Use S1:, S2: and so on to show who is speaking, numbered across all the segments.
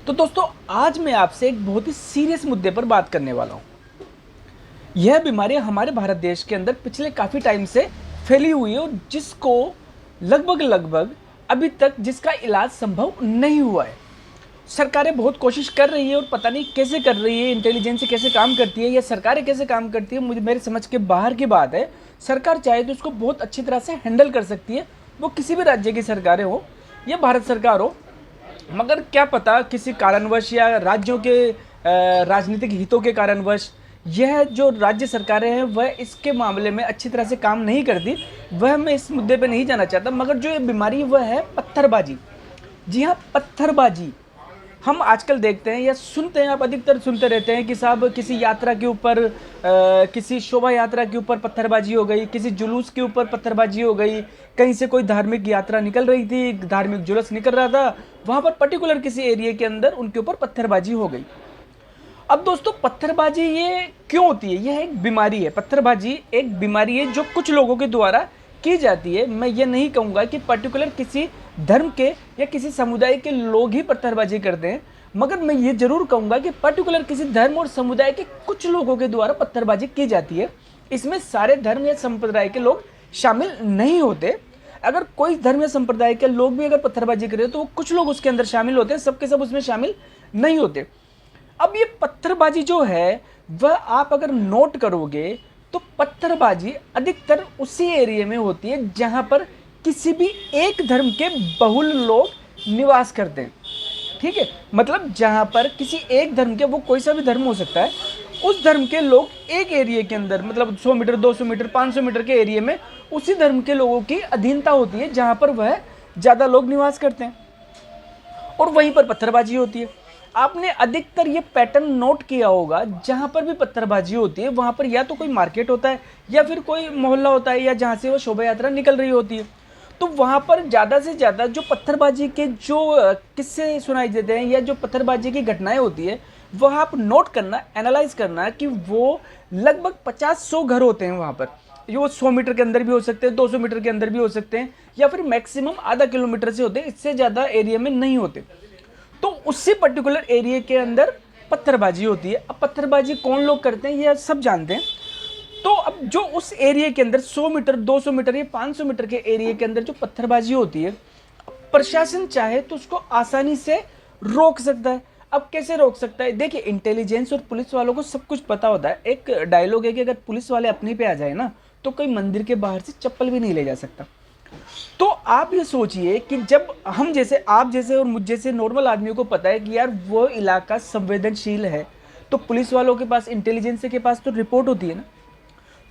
S1: तो दोस्तों आज मैं आपसे एक बहुत ही सीरियस मुद्दे पर बात करने वाला हूँ। यह बीमारी हमारे भारत देश के अंदर पिछले काफ़ी टाइम से फैली हुई है और जिसको लगभग अभी तक जिसका इलाज संभव नहीं हुआ है। सरकारें बहुत कोशिश कर रही है और पता नहीं कैसे कर रही है, इंटेलिजेंस कैसे काम करती है या सरकारें कैसे काम करती है, मुझे मेरे समझ के बाहर की बात है। सरकार चाहे तो उसको बहुत अच्छी तरह से हैंडल कर सकती है, वो किसी भी राज्य की सरकारें हो या भारत सरकार हो। मगर क्या पता किसी कारणवश या राज्यों के राजनीतिक हितों के कारणवश यह जो राज्य सरकारें हैं वह इसके मामले में अच्छी तरह से काम नहीं करती। वह मैं इस मुद्दे पे नहीं जाना चाहता, मगर जो ये बीमारी वह है पत्थरबाजी। जी हाँ, पत्थरबाजी। हम आजकल देखते हैं या सुनते हैं, आप अधिकतर सुनते रहते हैं कि साहब किसी यात्रा के ऊपर किसी शोभा यात्रा के ऊपर पत्थरबाजी हो गई, किसी जुलूस के ऊपर पत्थरबाजी हो गई। कहीं से कोई धार्मिक यात्रा निकल रही थी, धार्मिक जुलूस निकल रहा था, वहां पर पर्टिकुलर किसी एरिया के अंदर उनके ऊपर पत्थरबाजी हो गई। अब दोस्तों पत्थरबाजी ये क्यों होती है? यह एक बीमारी है। पत्थरबाजी एक बीमारी है जो कुछ लोगों के द्वारा की जाती है। मैं ये नहीं कहूँगा कि पर्टिकुलर किसी धर्म के या किसी समुदाय के लोग ही पत्थरबाजी करते हैं, मगर मैं ये जरूर कहूँगा कि पर्टिकुलर किसी धर्म और समुदाय के कुछ लोगों के द्वारा पत्थरबाजी की जाती है। इसमें सारे धर्म या संप्रदाय के लोग शामिल नहीं होते। अगर कोई धर्म या संप्रदाय के लोग भी अगर पत्थरबाजी करें तो वो कुछ लोग उसके अंदर शामिल होते हैं, सबके सब उसमें शामिल नहीं होते। अब ये पत्थरबाजी जो है वह आप अगर नोट करोगे तो पत्थरबाजी अधिकतर उसी एरिया में होती है जहां पर किसी भी एक धर्म के बहुल लोग निवास करते हैं। ठीक है, मतलब जहां पर किसी एक धर्म के, वो कोई सा भी धर्म हो सकता है, उस धर्म के लोग एक एरिया के अंदर, मतलब 100 मीटर 200 मीटर 500 मीटर के एरिया में उसी धर्म के लोगों की अधीनता होती है जहां पर वह ज़्यादा लोग निवास करते हैं और वहीं पर पत्थरबाजी होती है। आपने अधिकतर ये पैटर्न नोट किया होगा, जहां पर भी पत्थरबाजी होती है वहां पर या तो कोई मार्केट होता है या फिर कोई मोहल्ला होता है या जहां से वो शोभा यात्रा निकल रही होती है। तो वहां पर ज़्यादा से ज़्यादा जो पत्थरबाजी के जो किस्से सुनाई देते हैं या जो पत्थरबाजी की घटनाएं होती है वह आप नोट करना, एनालाइज करना कि वो लगभग 50-100 घर होते हैं वहां पर। वो 100 मीटर के अंदर भी हो सकते हैं, 200 मीटर के अंदर भी हो सकते हैं या फिर मैक्सिमम आधा किलोमीटर से होते हैं, इससे ज़्यादा एरिया में नहीं होते। तो उसी पर्टिकुलर एरिया के अंदर पत्थरबाजी होती है। अब पत्थरबाजी कौन लोग करते हैं ये सब जानते हैं। तो अब जो उस एरिया के अंदर 100 मीटर 200 मीटर या 500 मीटर के एरिया के अंदर जो पत्थरबाजी होती है, प्रशासन चाहे तो उसको आसानी से रोक सकता है। अब कैसे रोक सकता है? देखिए, इंटेलिजेंस और पुलिस वालों को सब कुछ पता होता है। एक डायलॉग है कि अगर पुलिस वाले अपने पे आ जाए ना तो कोई मंदिर के बाहर से चप्पल भी नहीं ले जा सकता। तो आप ये सोचिए कि जब हम जैसे, आप जैसे और मुझ जैसे नॉर्मल आदमियों को पता है कि यार वो इलाका संवेदनशील है, तो पुलिस वालों के पास, इंटेलिजेंस के पास तो रिपोर्ट होती है ना।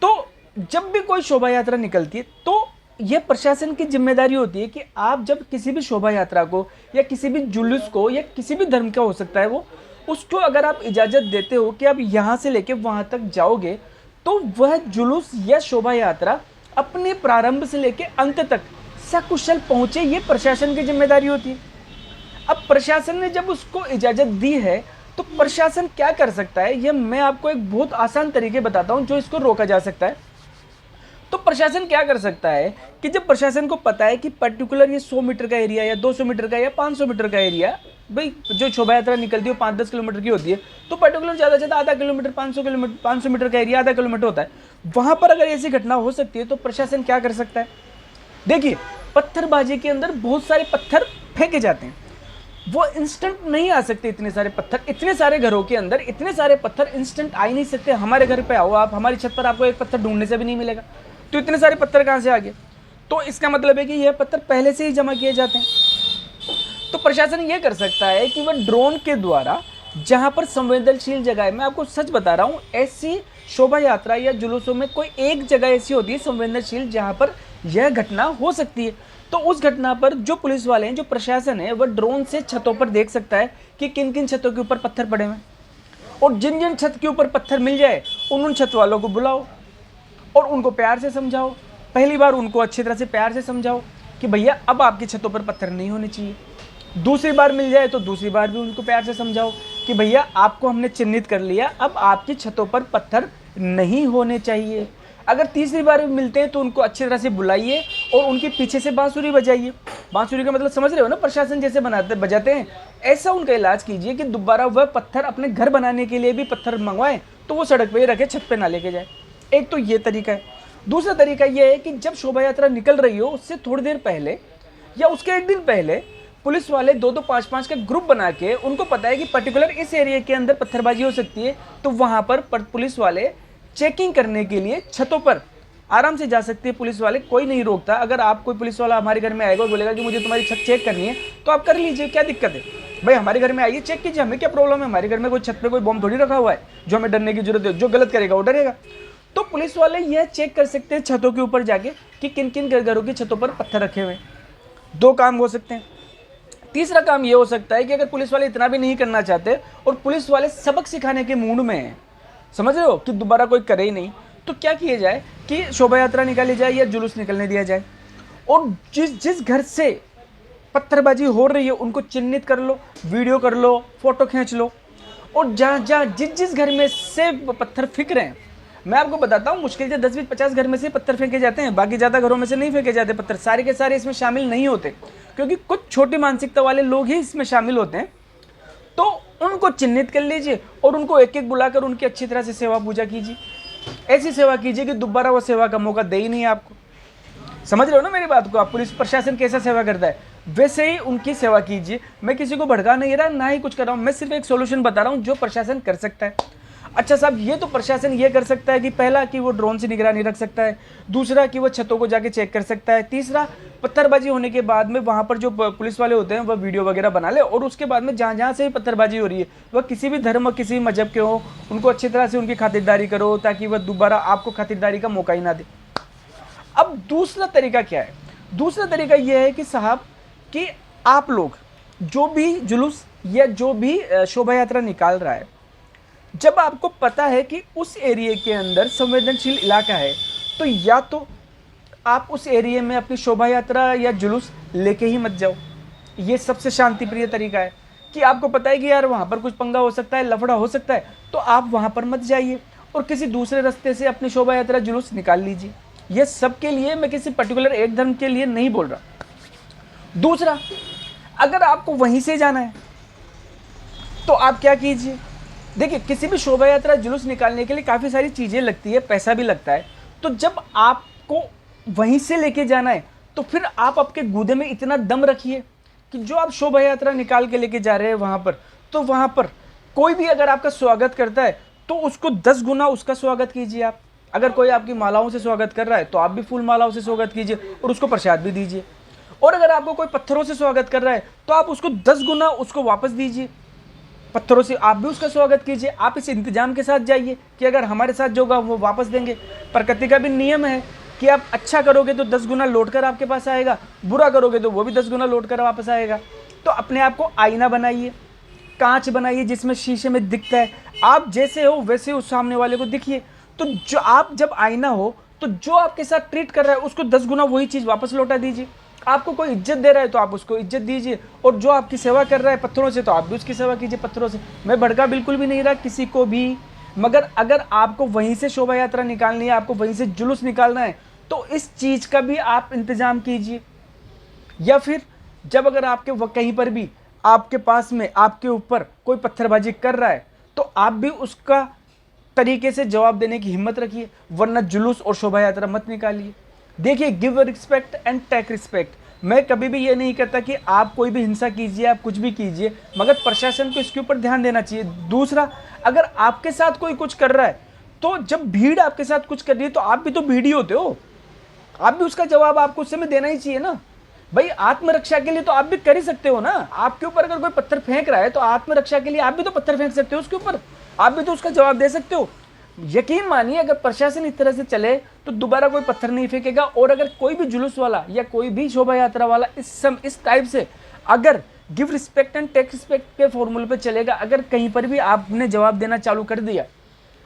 S1: तो जब भी कोई शोभा यात्रा निकलती है तो यह प्रशासन की जिम्मेदारी होती है कि आप जब किसी भी शोभा यात्रा को या किसी भी जुलूस को या किसी भी धर्म का हो सकता है वो, उसको अगर आप इजाज़त देते हो कि आप यहाँ से लेके वहाँ तक जाओगे तो वह जुलूस या शोभा यात्रा अपने प्रारंभ से लेके अंत तक सकुशल पहुंचे, ये प्रशासन की जिम्मेदारी होती है। अब प्रशासन ने जब उसको इजाज़त दी है तो प्रशासन क्या कर सकता है, यह मैं आपको एक बहुत आसान तरीके बताता हूं जो इसको रोका जा सकता है। तो प्रशासन क्या कर सकता है कि जब प्रशासन को पता है कि पर्टिकुलर ये 100 मीटर का एरिया या 200 मीटर का या 500 मीटर का एरिया, भाई जो शोभा यात्रा निकलती है 5-10 किलोमीटर की होती है, तो पर्टिकुलर ज़्यादा से ज़्यादा आधा किलोमीटर, 500 मीटर का एरिया आधा किलोमीटर होता है, वहाँ पर अगर ऐसी घटना हो सकती है तो प्रशासन क्या कर सकता है? देखिए, पत्थरबाजी के अंदर बहुत सारे पत्थर फेंके जाते हैं, वो इंस्टेंट नहीं आ सकते। इतने सारे पत्थर, इतने सारे घरों के अंदर इतने सारे पत्थर इंस्टेंट आ ही नहीं सकते। हमारे घर पे आओ आप, हमारी छत पर आपको एक पत्थर ढूंढने से भी नहीं मिलेगा, तो इतने सारे पत्थर कहाँ से आ गए? तो इसका मतलब है कि यह पत्थर पहले से ही जमा किए जाते हैं। तो प्रशासन ये कर सकता है कि वह ड्रोन के द्वारा जहां पर संवेदनशील जगह है, मैं आपको सच बता रहा हूं, ऐसी शोभा यात्रा या जुलूसों में कोई एक जगह ऐसी होती है संवेदनशील जहां पर यह घटना हो सकती है, तो उस घटना पर जो पुलिस वाले हैं, जो प्रशासन है, वह ड्रोन से छतों पर देख सकता है कि किन किन छतों के ऊपर पत्थर पड़े हुए हैं, और जिन जिन छत के ऊपर पत्थर मिल जाए उन छत वालों को बुलाओ और उनको प्यार से समझाओ। पहली बार उनको अच्छी तरह से प्यार से समझाओ कि भैया अब आपकी छतों पर पत्थर नहीं होने चाहिए। दूसरी बार मिल जाए तो दूसरी बार भी उनको प्यार से समझाओ कि भैया आपको हमने चिन्हित कर लिया, अब आपकी छतों पर पत्थर नहीं होने चाहिए। अगर तीसरी बार भी मिलते हैं तो उनको अच्छी तरह से बुलाइए और उनके पीछे से बांसुरी बजाइए। बांसुरी का मतलब समझ रहे हो ना, प्रशासन जैसे बजाते हैं, ऐसा उनका इलाज कीजिए कि दोबारा वह पत्थर अपने घर बनाने के लिए भी पत्थर मंगवाएं तो वो सड़क पे ही रखे, छत पे ना लेके जाए। एक तो ये तरीका है। दूसरा तरीका ये है कि जब शोभा यात्रा निकल रही हो उससे थोड़ी देर पहले या उसके एक दिन पहले पुलिस वाले 2-2, 5-5 का ग्रुप बना के, उनको पता है कि पर्टिकुलर इस एरिया के अंदर पत्थरबाजी हो सकती है, तो वहां पर पुलिस वाले चेकिंग करने के लिए छतों पर आराम से जा सकते हैं। पुलिस वाले कोई नहीं रोकता। अगर आप कोई पुलिस वाला हमारे घर में आएगा और बोलेगा कि मुझे तुम्हारी छत चेक करनी है, तो आप कर लीजिए, क्या दिक्कत है भाई, हमारे घर में आइए, चेक कीजिए, हमें क्या प्रॉब्लम है। हमारे घर में कोई छत पे कोई बॉम्ब थोड़ी रखा हुआ है जो हमें डरने की जरूरत है। जो गलत करेगा वो डरेगा। तो पुलिस वाले यह चेक कर सकते हैं छतों के ऊपर जाके कि किन किन घरों की छतों पर पत्थर रखे हुए हैं। 2 काम हो सकते हैं। तीसरा काम यह हो सकता है कि अगर पुलिस वाले इतना भी नहीं करना चाहते और पुलिस वाले सबक सिखाने के मूड में हैं, समझ रहे हो, कि दोबारा कोई करे ही नहीं, तो क्या किया जाए कि शोभा यात्रा निकाली जाए या जुलूस निकलने दिया जाए और जिस घर से पत्थरबाजी हो रही है उनको चिन्हित कर लो, वीडियो कर लो, फोटो खींच लो, और जहाँ जिस घर में से पत्थर फेंक रहे हैं, मैं आपको बताता हूँ, मुश्किल से 10-20-50 घर में से पत्थर फेंके जाते हैं, बाकी ज़्यादा घरों में से नहीं फेंके जाते पत्थर। सारे के सारे इसमें शामिल नहीं होते, क्योंकि कुछ छोटी मानसिकता वाले लोग ही इसमें शामिल होते हैं। तो उनको चिन्हित कर लीजिए और उनको एक एक बुलाकर उनकी अच्छी तरह से सेवा पूजा कीजिए। ऐसी सेवा कीजिए कि दोबारा वो सेवा का मौका दे ही नहीं आपको। समझ रहे हो ना मेरी बात को? आप पुलिस प्रशासन कैसा सेवा करता है वैसे ही उनकी सेवा कीजिए। मैं किसी को भड़का नहीं रहा, ना ही कुछ कर रहा हूँ, मैं सिर्फ एक सॉल्यूशन बता रहा हूँ जो प्रशासन कर सकता है। अच्छा साहब, ये तो प्रशासन ये कर सकता है कि पहला कि वो ड्रोन से निगरानी रख सकता है, दूसरा कि वो छतों को जाके चेक कर सकता है, तीसरा पत्थरबाजी होने के बाद में वहाँ पर जो पुलिस वाले होते हैं वह वीडियो वगैरह बना ले और उसके बाद में जहाँ जहाँ से भी पत्थरबाजी हो रही है वह किसी भी धर्म किसी भी मजहब के हो, उनको अच्छी तरह से उनकी खातिरदारी करो ताकि वह दोबारा आपको खातिरदारी का मौका ही ना दे। अब दूसरा तरीका क्या है? दूसरा तरीका यह है कि साहब कि आप लोग जो भी जुलूस या जो भी शोभा यात्रा निकाल रहा है, जब आपको पता है कि उस एरिया के अंदर संवेदनशील इलाका है, तो या तो आप उस एरिया में अपनी शोभा यात्रा या जुलूस लेके ही मत जाओ। ये सबसे शांतिप्रिय तरीका है कि आपको पता है कि यार वहाँ पर कुछ पंगा हो सकता है, लफड़ा हो सकता है, तो आप वहाँ पर मत जाइए और किसी दूसरे रास्ते से अपनी शोभा यात्रा जुलूस निकाल लीजिए। ये सबके लिए, मैं किसी पर्टिकुलर एक धर्म के लिए नहीं बोल रहा। दूसरा, अगर आपको वहीं से जाना है तो आप क्या कीजिए, देखिए किसी भी शोभा यात्रा जुलूस निकालने के लिए काफ़ी सारी चीज़ें लगती है, पैसा भी लगता है। तो जब आपको वहीं से लेके जाना है तो फिर आप आपके गूदे में इतना दम रखिए कि जो आप शोभा यात्रा निकाल के लेके जा रहे हैं वहाँ पर, तो वहाँ पर कोई भी अगर आपका स्वागत करता है तो उसको 10 गुना उसका स्वागत कीजिए आप। अगर कोई आपकी मालाओं से स्वागत कर रहा है तो आप भी फूल मालाओं से स्वागत कीजिए और उसको प्रसाद भी दीजिए। और अगर आपको कोई पत्थरों से स्वागत कर रहा है तो आप उसको 10 गुना उसको वापस दीजिए, पत्थरों से आप भी उसका स्वागत कीजिए। आप इस इंतजाम के साथ जाइए कि अगर हमारे साथ जो होगा वो वापस देंगे। प्रकृति का भी नियम है कि आप अच्छा करोगे तो 10 गुना लौट कर आपके पास आएगा, बुरा करोगे तो वो भी 10 गुना लौट कर वापस आएगा। तो अपने आप को आईना बनाइए, कांच बनाइए जिसमें शीशे में दिखता है, आप जैसे हो वैसे उस सामने वाले को दिखिए। तो जो आप जब आईना हो तो जो आपके साथ ट्रीट कर रहा है उसको 10 गुना वही चीज़ वापस लौटा दीजिए। आपको कोई इज्जत दे रहा है तो आप उसको इज्जत दीजिए, और जो आपकी सेवा कर रहा है पत्थरों से तो आप भी उसकी सेवा कीजिए पत्थरों से। मैं भड़का बिल्कुल भी नहीं रहा किसी को भी, मगर अगर आपको वहीं से शोभा यात्रा निकालनी है, आपको वहीं से जुलूस निकालना है, तो इस चीज़ का भी आप इंतजाम कीजिए। या फिर जब अगर आपके कहीं पर भी आपके पास में आपके ऊपर कोई पत्थरबाजी कर रहा है तो आप भी उसका तरीके से जवाब देने की हिम्मत रखिए, वरना जुलूस और शोभा यात्रा मत निकालिए। देखिए, give respect and take respect. मैं कभी भी ये नहीं कहता कि आप कोई भी हिंसा कीजिए, आप कुछ भी कीजिए, मगर प्रशासन को इसके ऊपर ध्यान देना चाहिए। दूसरा, अगर आपके साथ कोई कुछ कर रहा है तो जब भीड़ आपके साथ कुछ कर रही है तो आप भी तो भीड़ ही होते हो, आप भी उसका जवाब आपको उस समय देना ही चाहिए ना भाई। आत्मरक्षा के लिए तो आप भी कर ही सकते हो ना। आपके ऊपर अगर कोई पत्थर फेंक रहा है तो आत्मरक्षा के लिए आप भी तो पत्थर फेंक सकते हो उसके ऊपर, आप भी तो उसका जवाब दे सकते हो। यकीन मानिए, अगर प्रशासन इस तरह से चले तो दोबारा कोई पत्थर नहीं फेंकेगा। और अगर कोई भी जुलूस वाला या कोई भी शोभा यात्रा वाला इस टाइप से अगर give respect and take respect के फॉर्मूले पे चलेगा, अगर कहीं पर भी आपने जवाब देना चालू कर दिया,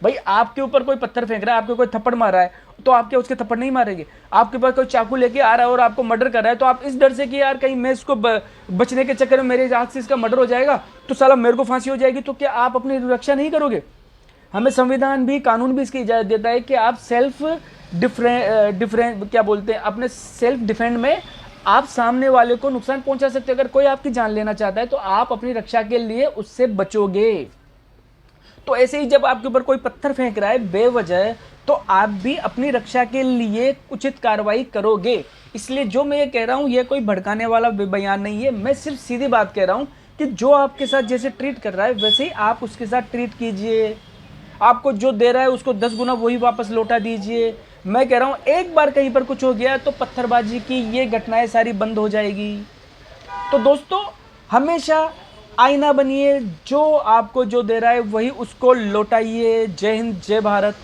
S1: भाई आपके ऊपर कोई पत्थर फेंक रहा है, आपके कोई थप्पड़ मार रहा है, तो आप क्या उसके थप्पड़ नहीं मारेंगे? आपके पास कोई चाकू लेके आ रहा है और आपको मर्डर कर रहा है, तो आप इस डर से कि यार कहीं मैं इसको बचने के चक्कर में मेरे हाथ से इसका मर्डर हो जाएगा तो साला मेरे को फांसी हो जाएगी, तो क्या आप अपनी रक्षा नहीं करोगे? हमें संविधान भी, कानून भी इसकी इजाज़त देता है कि आप सेल्फ डिफरेंट क्या बोलते हैं, अपने सेल्फ डिफेंड में आप सामने वाले को नुकसान पहुंचा सकते हैं। अगर कोई आपकी जान लेना चाहता है तो आप अपनी रक्षा के लिए उससे बचोगे। तो ऐसे ही जब आपके ऊपर कोई पत्थर फेंक रहा है बेवजह, तो आप भी अपनी रक्षा के लिए उचित कार्रवाई करोगे। इसलिए जो मैं ये कह रहा हूं, ये कोई भड़काने वाला बयान नहीं है, मैं सिर्फ सीधी बात कह रहा हूं कि जो आपके साथ जैसे ट्रीट कर रहा है वैसे ही आप उसके साथ ट्रीट कीजिए। आपको जो दे रहा है उसको 10 गुना वही वापस लौटा दीजिए। मैं कह रहा हूं एक बार कहीं पर कुछ हो गया तो पत्थरबाजी की ये घटनाएं सारी बंद हो जाएगी। तो दोस्तों, हमेशा आईना बनिए, जो आपको जो दे रहा है वही उसको लौटाइए। जय हिंद, जय भारत।